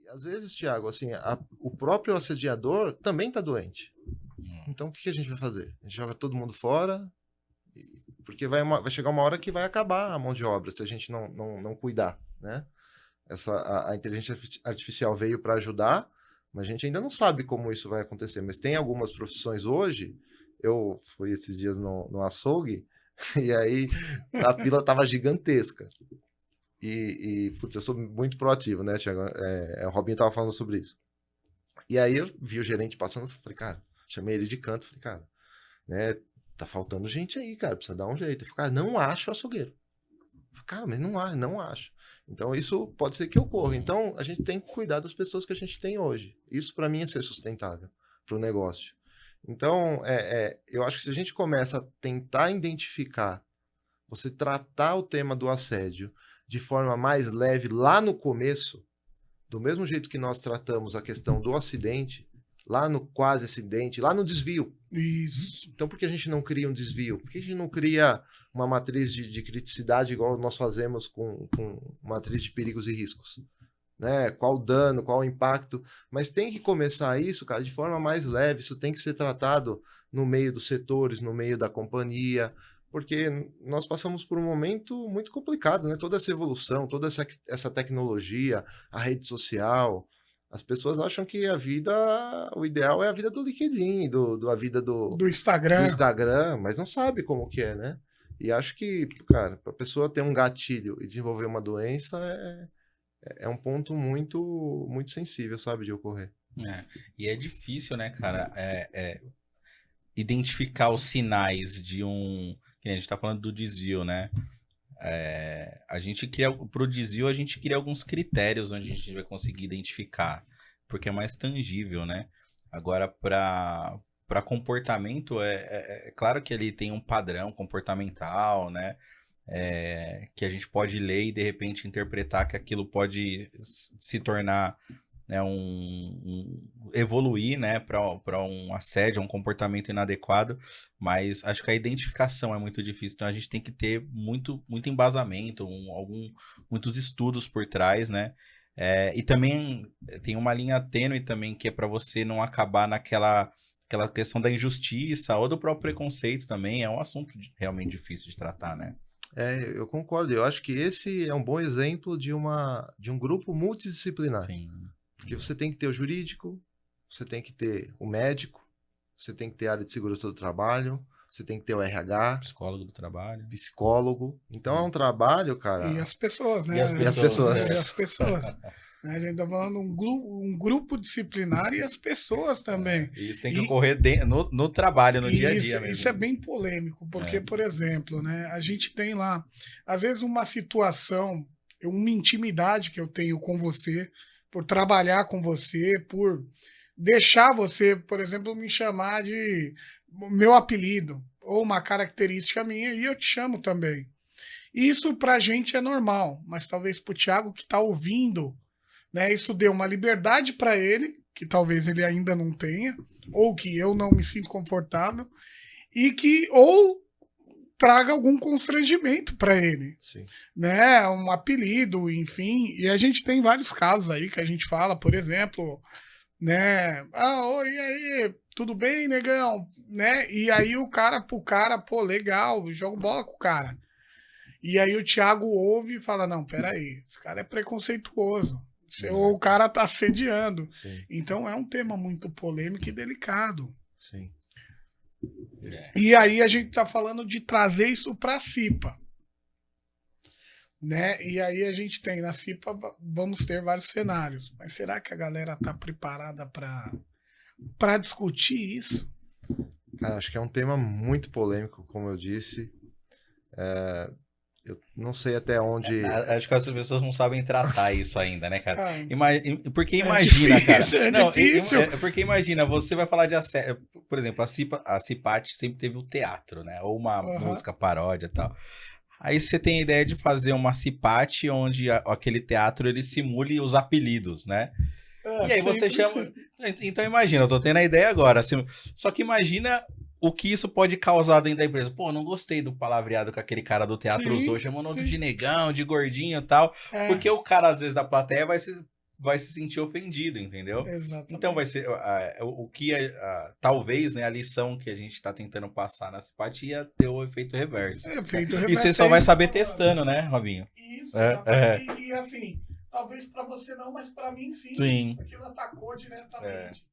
às vezes, Thiago, assim, o próprio assediador também está doente. Então, o que a gente vai fazer? A gente joga todo mundo fora, porque vai chegar uma hora que vai acabar a mão de obra, se a gente não cuidar, né? A inteligência artificial veio para ajudar, mas a gente ainda não sabe como isso vai acontecer. Mas tem algumas profissões hoje, eu fui esses dias no açougue, e aí a fila estava gigantesca. Putz, eu sou muito proativo, né, Thiago? O Robinho tava falando sobre isso. E aí eu vi o gerente passando, falei, cara, chamei ele de canto, falei, cara, né, tá faltando gente aí, cara, precisa dar um jeito. Ele falou, cara, não acho açougueiro. Falei, cara, mas não acho. Então isso pode ser que ocorra. Então a gente tem que cuidar das pessoas que a gente tem hoje. Isso para mim é ser sustentável para o negócio. Então, eu acho que se a gente começa a tentar identificar, você tratar o tema do assédio de forma mais leve lá no começo, do mesmo jeito que nós tratamos a questão do acidente, lá no quase acidente, lá no desvio. Isso. Então, por que a gente não cria um desvio? Por que a gente não cria uma matriz de criticidade igual nós fazemos com matriz de perigos e riscos? Né? Qual o dano, qual o impacto? Mas tem que começar isso, cara, de forma mais leve. Isso tem que ser tratado no meio dos setores, no meio da companhia, porque nós passamos por um momento muito complicado, né? Toda essa evolução, toda essa tecnologia, a rede social. As pessoas acham que o ideal é a vida do LinkedIn, a vida Do do Instagram. Instagram, mas não sabe como que é, né? E acho que, cara, para a pessoa ter um gatilho e desenvolver uma doença é um ponto muito sensível, sabe, de ocorrer. E é difícil, né, cara, identificar os sinais de que a gente tá falando do desvio, né? A gente cria, pro desvio, a gente cria alguns critérios onde a gente vai conseguir identificar, porque é mais tangível, né? Agora, para comportamento, é claro que ele tem um padrão comportamental, né? Que a gente pode ler e de repente interpretar que aquilo pode se tornar, né, evoluir, né, para um assédio, um comportamento inadequado, mas acho que a identificação é muito difícil, então a gente tem que ter muito embasamento, muitos estudos por trás, né, e também tem uma linha tênue também que é para você não acabar aquela questão da injustiça ou do próprio preconceito também, é um assunto realmente difícil de tratar, né. Eu concordo, eu acho que esse é um bom exemplo de um grupo multidisciplinar. Sim. Porque você tem que ter o jurídico, você tem que ter o médico, você tem que ter a área de segurança do trabalho, você tem que ter o RH, psicólogo do trabalho, psicólogo. Então é um trabalho, cara. E as pessoas, né? E as pessoas. E as pessoas. A gente tá falando um grupo disciplinar e as pessoas também. Isso tem que ocorrer no trabalho, no dia a dia mesmo. Isso é bem polêmico, porque, por exemplo, né, a gente tem lá, às vezes, uma situação, uma intimidade que eu tenho com você, por trabalhar com você, por deixar você, por exemplo, me chamar de meu apelido, ou uma característica minha, e eu te chamo também. Isso pra gente é normal, mas talvez pro Thiago que tá ouvindo, né, isso deu uma liberdade para ele, que talvez ele ainda não tenha, ou que eu não me sinto confortável, e que ou traga algum constrangimento para ele. Sim. Né, um apelido, enfim, e a gente tem vários casos aí que a gente fala, por exemplo, né, oi, e aí, tudo bem, negão, né, e aí o cara, pô, legal, jogo bola com o cara. E aí o Thiago ouve e fala, não, peraí, esse cara é preconceituoso. Ou o cara tá assediando. Sim. Então é um tema muito polêmico e delicado. Sim. E aí a gente tá falando de trazer isso pra CIPA. Né? E aí a gente tem na CIPA, vamos ter vários cenários. Mas será que a galera tá preparada pra discutir isso? Cara, acho que é um tema muito polêmico, como eu disse. Eu não sei até onde... Acho que as pessoas não sabem tratar isso ainda, né, cara? Porque imagina, cara. É não, difícil. Porque imagina, você vai falar de assédio. Por exemplo, a CIPAT sempre teve o teatro, né? Ou uma música paródia e tal. Aí você tem a ideia de fazer uma CIPAT onde aquele teatro ele simule os apelidos, né? E aí você chama... Então imagina, eu tô tendo a ideia agora. Assim, só que imagina o que isso pode causar dentro da empresa. Pô, não gostei do palavreado que aquele cara do teatro usou, chamando outro de negão, de gordinho e tal. Porque o cara, às vezes, da plateia vai se... vai se sentir ofendido, entendeu? Exatamente. Então vai ser o que talvez, né, a lição que a gente está tentando passar na simpatia ter o efeito reverso. Efeito E reverso você só é vai isso saber que eu tô falando. testando, né, Robinho? Isso, É, exatamente. E assim, talvez pra você não, mas pra mim sim. Sim. Aquilo atacou diretamente.